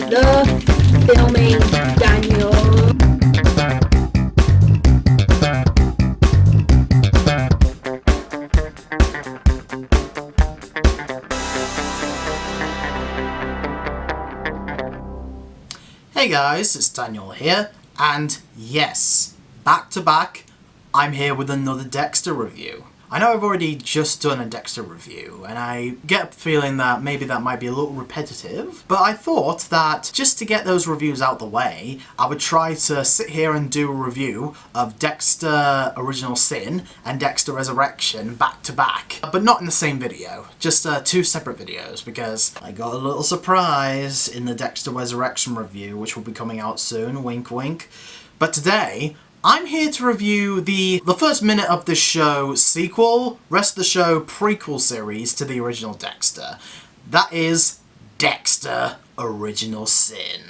The filming Daniel. Hey guys, it's Daniel here, and yes, back to back, I'm here with another Dexter review. I know I've already just done a Dexter review, and I get the feeling that maybe that might be a little repetitive, but I thought that just to get those reviews out the way, I would try to sit here and do a review of Dexter Original Sin and Dexter Resurrection back to back, but not in the same video, just two separate videos, because I got a little surprise in the Dexter Resurrection review, which will be coming out soon, wink wink. But today, I'm here to review the first minute of the show sequel, rest of the show prequel series to the original Dexter. That is Dexter Original Sin.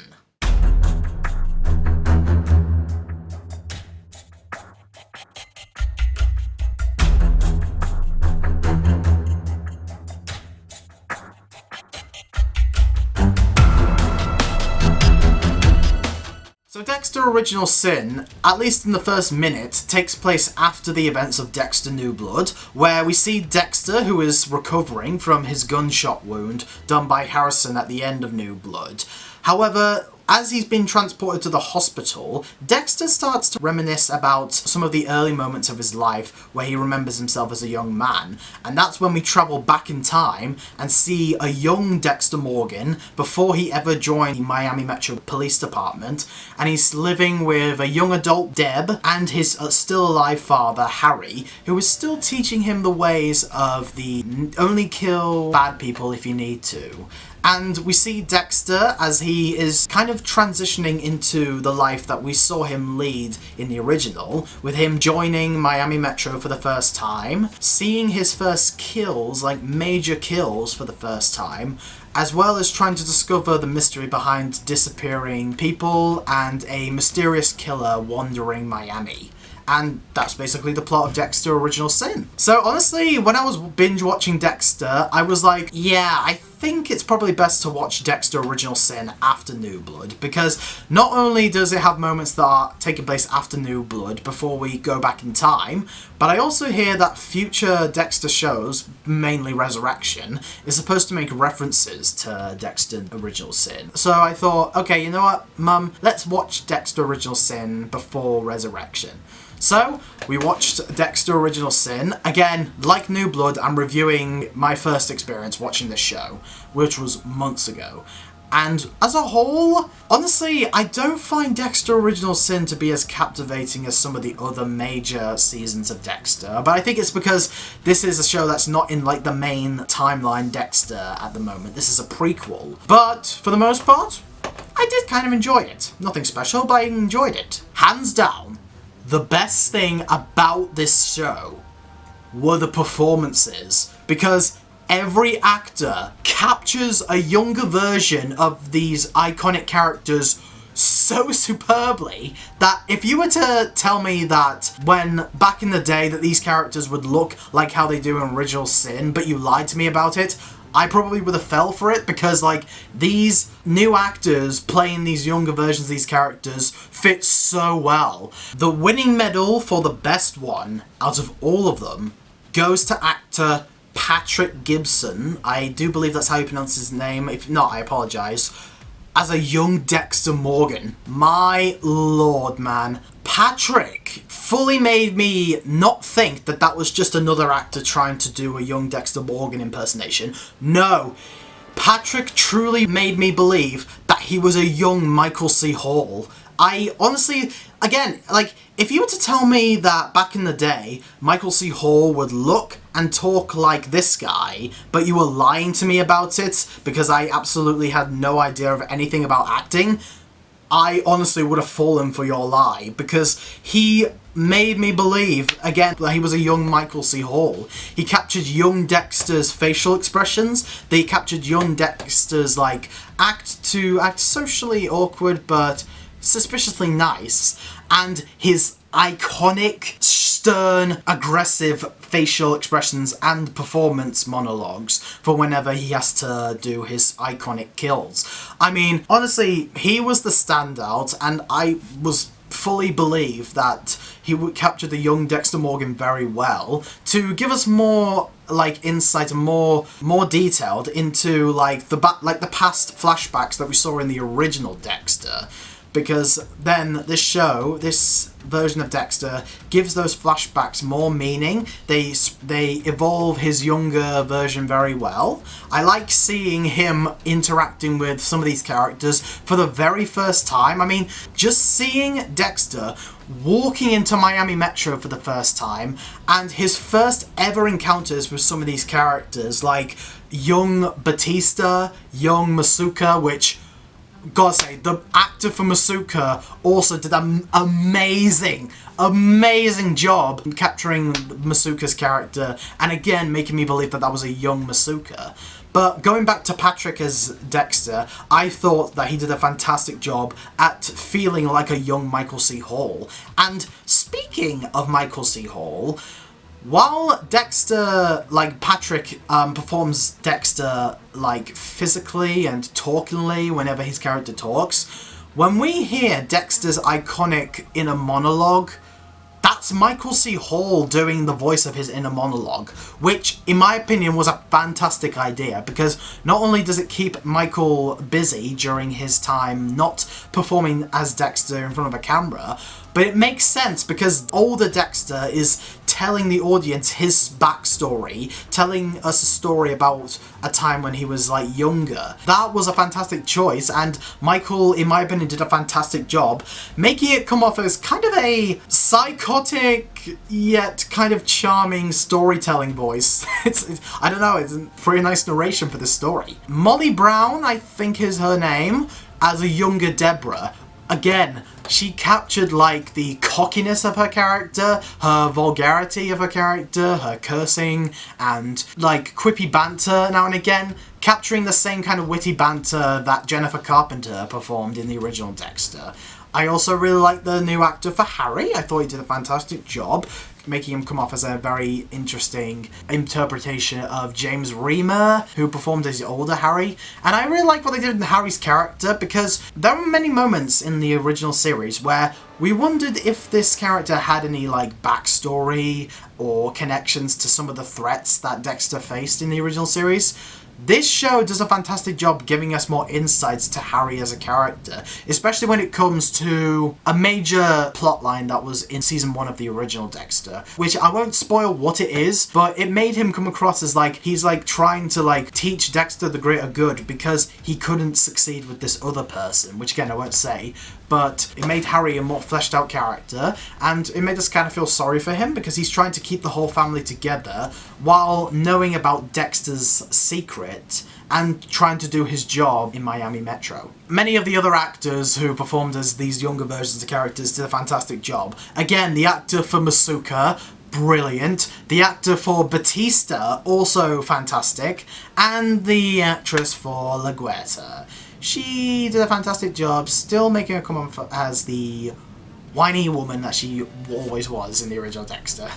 So Dexter Original Sin, at least in the first minute, takes place after the events of Dexter New Blood, where we see Dexter, who is recovering from his gunshot wound done by Harrison at the end of New Blood. However, as he's been transported to the hospital, Dexter starts to reminisce about some of the early moments of his life where he remembers himself as a young man, and that's when we travel back in time and see a young Dexter Morgan before he ever joined the Miami Metro Police Department, and he's living with a young adult Deb and his still alive father Harry, who is still teaching him the ways of the only kill bad people if you need to. And we see Dexter as he is kind of transitioning into the life that we saw him lead in the original, with him joining Miami Metro for the first time, seeing his first kills, like major kills for the first time, as well as trying to discover the mystery behind disappearing people and a mysterious killer wandering Miami. And that's basically the plot of Dexter Original Sin. So honestly, when I was binge watching Dexter, I was like, yeah, I think it's probably best to watch Dexter Original Sin after New Blood, because not only does it have moments that are taking place after New Blood before we go back in time, but I also hear that future Dexter shows, mainly Resurrection, is supposed to make references to Dexter Original Sin. So I thought, okay, you know what, Mum, let's watch Dexter Original Sin before Resurrection. So, we watched Dexter Original Sin. Again, like New Blood, I'm reviewing my first experience watching this show, which was months ago. And as a whole, honestly, I don't find Dexter Original Sin to be as captivating as some of the other major seasons of Dexter, but I think it's because this is a show that's not in, like, the main timeline Dexter at the moment. This is a prequel. But, for the most part, I did kind of enjoy it. Nothing special, but I enjoyed it. Hands down, the best thing about this show were the performances, because every actor captures a younger version of these iconic characters so superbly that if you were to tell me that when back in the day that these characters would look like how they do in Original Sin, but you lied to me about it, I probably would have fell for it, because like these new actors playing these younger versions of these characters fit so well. The winning medal for the best one out of all of them goes to actor Patrick Gibson. I do believe that's how you pronounce his name. If not, I apologise. As a young Dexter Morgan. My lord, man. Patrick fully made me not think that that was just another actor trying to do a young Dexter Morgan impersonation. No. Patrick truly made me believe that he was a young Michael C. Hall. I honestly, again, like, if you were to tell me that back in the day, Michael C. Hall would look and talk like this guy, but you were lying to me about it because I absolutely had no idea of anything about acting, I honestly would have fallen for your lie, because he made me believe, again, that he was a young Michael C. Hall. He captured young Dexter's facial expressions, they captured young Dexter's, like, act socially awkward, but suspiciously nice, and his iconic, stern, aggressive facial expressions and performance monologues for whenever he has to do his iconic kills. I mean, honestly, he was the standout, and I was fully believe that he would capture the young Dexter Morgan very well to give us more like insight and more detailed into like the past flashbacks that we saw in the original Dexter. Because then this version of Dexter gives those flashbacks more meaning. They evolve his younger version very well. I like seeing him interacting with some of these characters for the very first time. I mean, just seeing Dexter walking into Miami Metro for the first time, and his first ever encounters with some of these characters, like young Batista, young Masuka, which, gotta say, the actor for Masuka also did an amazing job capturing Masuka's character, and again making me believe that was a young Masuka. But going back to Patrick as Dexter, I thought that he did a fantastic job at feeling like a young Michael C. Hall. And speaking of Michael C. Hall, while Dexter, like Patrick, performs Dexter, like, physically and talkingly whenever his character talks, when we hear Dexter's iconic inner monologue, that's Michael C. Hall doing the voice of his inner monologue, which, in my opinion, was a fantastic idea, because not only does it keep Michael busy during his time not performing as Dexter in front of a camera, but it makes sense because older Dexter is telling the audience his backstory, telling us a story about a time when he was, like, younger. That was a fantastic choice, and Michael, in my opinion, did a fantastic job, making it come off as kind of a psychotic, yet kind of charming storytelling voice. I don't know, it's a pretty nice narration for this story. Molly Brown, I think is her name, as a younger Deborah. Again, she captured, like, the cockiness of her character, her vulgarity of her character, her cursing, and, like, quippy banter now and again, capturing the same kind of witty banter that Jennifer Carpenter performed in the original Dexter. I also really like the new actor for Harry. I thought he did a fantastic job, making him come off as a very interesting interpretation of James Remar, who performed as the older Harry. And I really like what they did with Harry's character, because there were many moments in the original series where we wondered if this character had any, like, backstory or connections to some of the threats that Dexter faced in the original series. This show does a fantastic job giving us more insights to Harry as a character, especially when it comes to a major plotline that was in season 1 of the original Dexter, which I won't spoil what it is, but it made him come across as, like, he's, like, trying to, like, teach Dexter the greater good because he couldn't succeed with this other person, which again I won't say, but it made Harry a more fleshed out character, and it made us kind of feel sorry for him because he's trying to keep the whole family together while knowing about Dexter's secret and trying to do his job in Miami Metro. Many of the other actors who performed as these younger versions of characters did a fantastic job. Again, the actor for Masuka, brilliant. The actor for Batista, also fantastic. And the actress for LaGuerta. She did a fantastic job, still making her come on as the whiny woman that she always was in the original Dexter.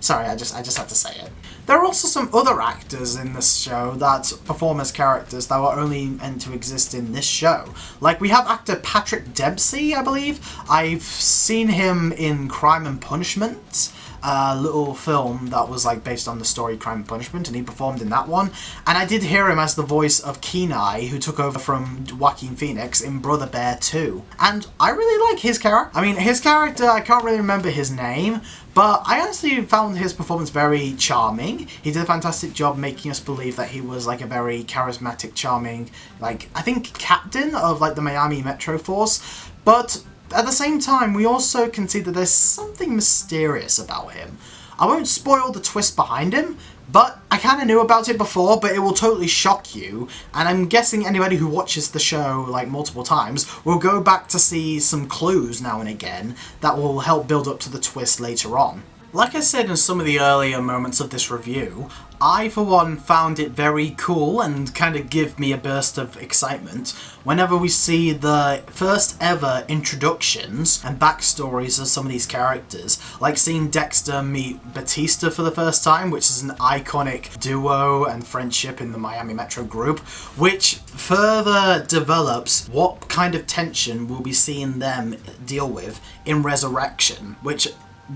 Sorry, I just had to say it. There are also some other actors in this show that perform as characters that were only meant to exist in this show. Like, we have actor Patrick Dempsey, I believe. I've seen him in Crime and Punishment, a little film that was, like, based on the story Crime and Punishment, and he performed in that one. And I did hear him as the voice of Kenai, who took over from Joaquin Phoenix in Brother Bear 2. And I really like his character. I mean, his character, I can't really remember his name, but I honestly found his performance very charming. He did a fantastic job making us believe that he was, like, a very charismatic, charming, like, I think captain of, like, the Miami Metro Force. But at the same time, we also can see that there's something mysterious about him. I won't spoil the twist behind him, but I kind of knew about it before, but it will totally shock you, and I'm guessing anybody who watches the show, like, multiple times will go back to see some clues now and again that will help build up to the twist later on. Like I said in some of the earlier moments of this review, I for one found it very cool and kind of give me a burst of excitement whenever we see the first ever introductions and backstories of some of these characters, like seeing Dexter meet Batista for the first time, which is an iconic duo and friendship in the Miami Metro group, which further develops what kind of tension we'll be seeing them deal with in Resurrection, which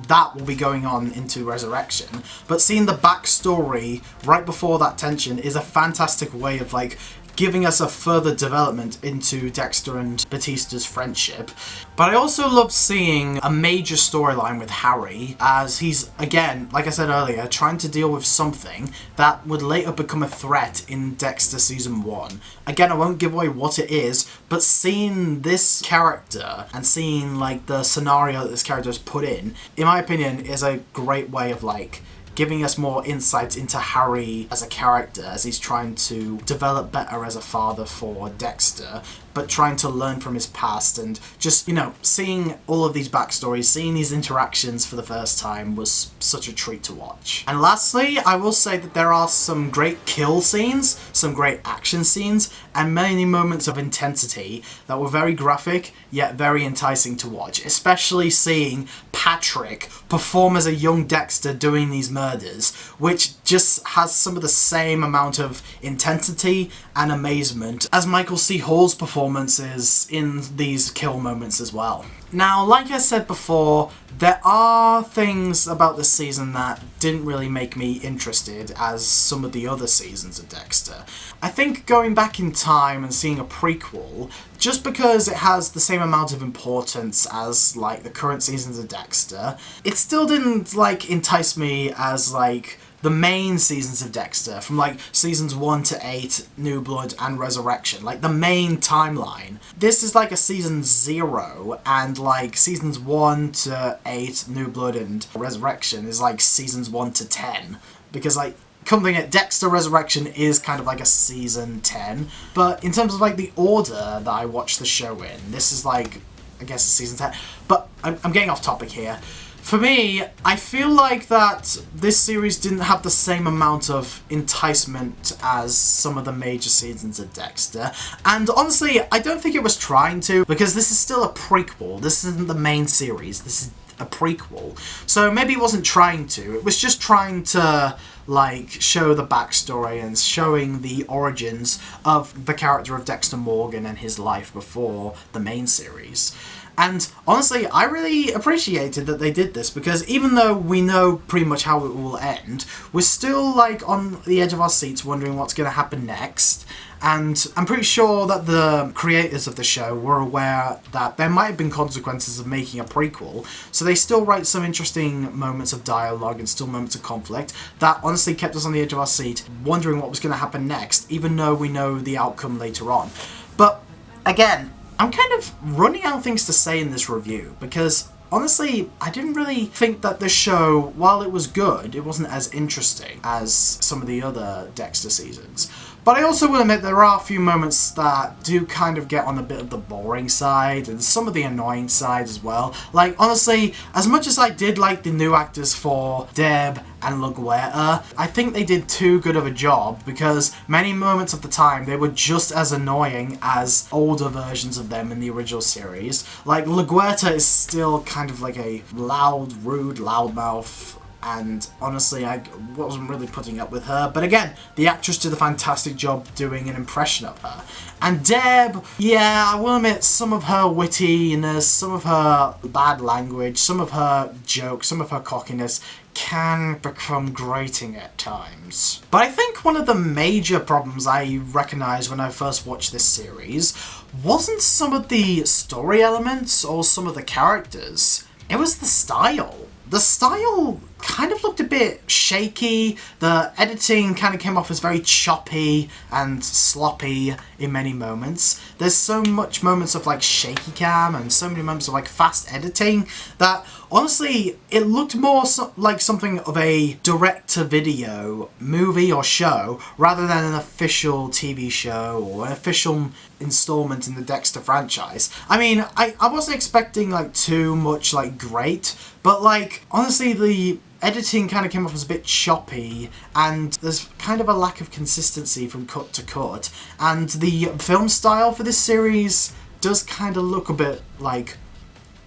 that will be going on into Resurrection. But seeing the backstory right before that tension is a fantastic way of like giving us a further development into Dexter and Batista's friendship. But I also love seeing a major storyline with Harry, as he's, again, like I said earlier, trying to deal with something that would later become a threat in Dexter Season 1. Again, I won't give away what it is, but seeing this character and seeing like the scenario that this character is put in my opinion, is a great way of like giving us more insight into Harry as a character as he's trying to develop better as a father for Dexter, but trying to learn from his past, and just, you know, seeing all of these backstories, seeing these interactions for the first time was such a treat to watch. And lastly, I will say that there are some great kill scenes, some great action scenes, and many moments of intensity that were very graphic, yet very enticing to watch, especially seeing Patrick perform as a young Dexter doing these murders, which just has some of the same amount of intensity and amazement as Michael C. Hall's performances in these kill moments as well. Now, like I said before, there are things about this season that didn't really make me interested as some of the other seasons of Dexter. I think going back in time and seeing a prequel, just because it has the same amount of importance as like the current seasons of Dexter, it still didn't like entice me as like the main seasons of Dexter, from like seasons 1 to 8, New Blood and Resurrection, like the main timeline. This is like a season 0, and like seasons 1 to 8, New Blood and Resurrection is like seasons 1 to 10, because like coming at Dexter Resurrection is kind of like a season 10, but in terms of like the order that I watched the show in, this is like, I guess, a season 10, but I'm getting off topic here. For me, I feel like that this series didn't have the same amount of enticement as some of the major seasons of Dexter. And honestly, I don't think it was trying to, because this is still a prequel. This isn't the main series. This is a prequel. So maybe it wasn't trying to. It was just trying to like show the backstory and showing the origins of the character of Dexter Morgan and his life before the main series. And honestly, I really appreciated that they did this, because even though we know pretty much how it will end, we're still like on the edge of our seats wondering what's going to happen next. And I'm pretty sure that the creators of the show were aware that there might have been consequences of making a prequel, so they still write some interesting moments of dialogue and still moments of conflict that honestly kept us on the edge of our seat, wondering what was going to happen next, even though we know the outcome later on. But again, I'm kind of running out of things to say in this review, because honestly, I didn't really think that this show, while it was good, it wasn't as interesting as some of the other Dexter seasons. But I also will admit there are a few moments that do kind of get on a bit of the boring side, and some of the annoying side as well. Like, honestly, as much as I did like the new actors for Deb and LaGuerta, I think they did too good of a job, because many moments of the time they were just as annoying as older versions of them in the original series. Like, LaGuerta is still kind of like a loud, rude, loudmouth, and honestly, I wasn't really putting up with her. But again, the actress did a fantastic job doing an impression of her. And Deb, yeah, I will admit, some of her wittiness, some of her bad language, some of her jokes, some of her cockiness can become grating at times. But I think one of the major problems I recognised when I first watched this series wasn't some of the story elements or some of the characters. It was the style. The style kind of looked a bit shaky. The editing kind of came off as very choppy and sloppy in many moments. There's so much moments of like shaky cam and so many moments of like fast editing that honestly it looked more like something of a direct-to-video movie or show rather than an official TV show or an official installment in the Dexter franchise. I mean, I wasn't expecting like too much like great, but like honestly the editing kind of came off as a bit choppy, and there's kind of a lack of consistency from cut to cut, and the film style for this series does kind of look a bit, like,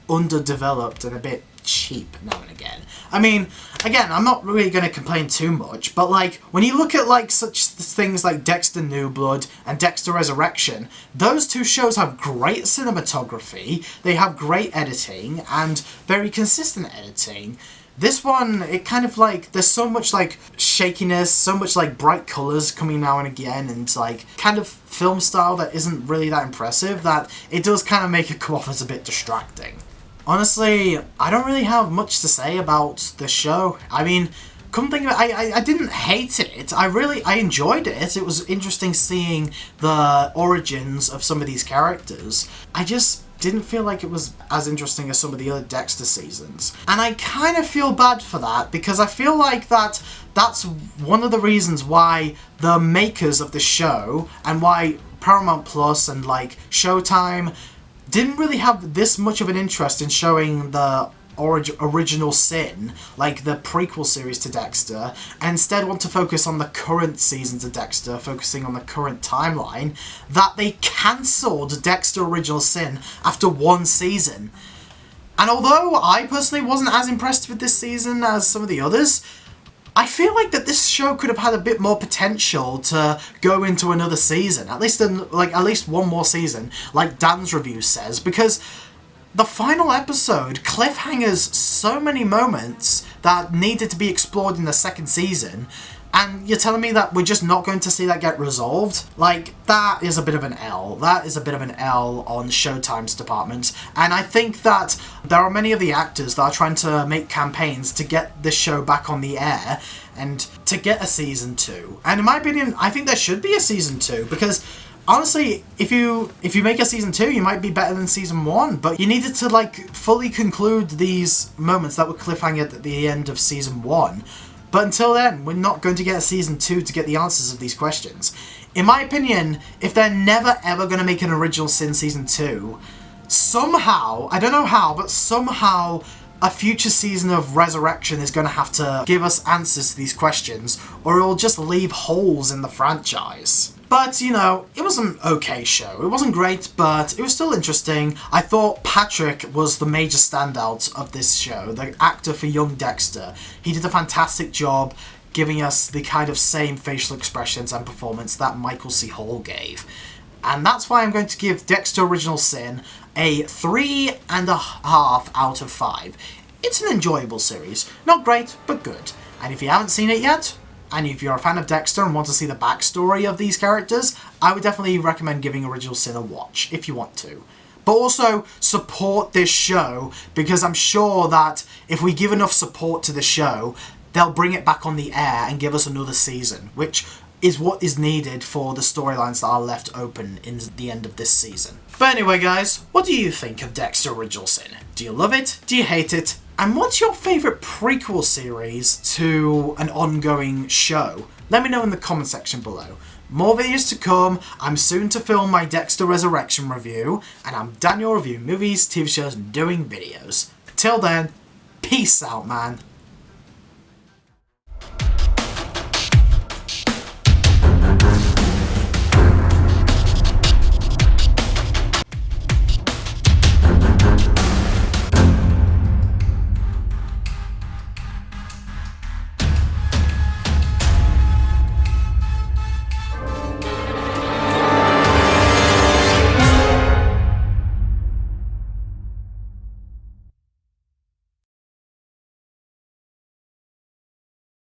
underdeveloped and a bit cheap now and again. I mean, again, I'm not really going to complain too much, but like, when you look at like such things like Dexter New Blood and Dexter Resurrection, those two shows have great cinematography, they have great editing, and very consistent editing. This one, it kind of like, there's so much like shakiness, so much like bright colours coming now and again, and like kind of film style that isn't really that impressive, that it does kind of make it come off as a bit distracting. Honestly, I don't really have much to say about the show. I mean, come think of it, I didn't hate it. I enjoyed it. It was interesting seeing the origins of some of these characters. I just didn't feel like it was as interesting as some of the other Dexter seasons. And I kind of feel bad for that, because I feel like that's one of the reasons why the makers of the show, and why Paramount Plus and like Showtime didn't really have this much of an interest in showing the original sin, like the prequel series to Dexter, and instead want to focus on the current seasons of Dexter, focusing on the current timeline, that they cancelled Dexter Original Sin after one season. And although I personally wasn't as impressed with this season as some of the others, I feel like that this show could have had a bit more potential to go into another season, at least one more season, like Dan's review says, because the final episode cliffhangers so many moments that needed to be explored in the second season, and you're telling me that we're just not going to see that get resolved? Like, that is a bit of an L. That is a bit of an L on Showtime's department, and I think that there are many of the actors that are trying to make campaigns to get this show back on the air and to get a season 2. And in my opinion, I think there should be a season 2, because honestly, if you make a season 2, you might be better than season 1, but you needed to like fully conclude these moments that were cliffhangered at the end of season 1. But until then, we're not going to get a season 2 to get the answers of these questions. In my opinion, if they're never ever going to make an Original Sin season 2, somehow, I don't know how, but somehow a future season of Resurrection is going to have to give us answers to these questions, or it'll just leave holes in the franchise. But, you know, it was an okay show. It wasn't great, but it was still interesting. I thought Patrick was the major standout of this show, the actor for young Dexter. He did a fantastic job giving us the kind of same facial expressions and performance that Michael C. Hall gave. And that's why I'm going to give Dexter Original Sin a 3.5 out of 5. It's an enjoyable series. Not great, but good. And if you haven't seen it yet, and if you're a fan of Dexter and want to see the backstory of these characters, I would definitely recommend giving Original Sin a watch, if you want to. But also, support this show, because I'm sure that if we give enough support to the show, they'll bring it back on the air and give us another season, which is what is needed for the storylines that are left open in the end of this season. But anyway guys, what do you think of Dexter Original Sin? Do you love it? Do you hate it? And what's your favourite prequel series to an ongoing show? Let me know in the comment section below. More videos to come. I'm soon to film my Dexter Resurrection review, and I'm Daniel reviewing movies, TV shows, and doing videos. Till then, peace out, man.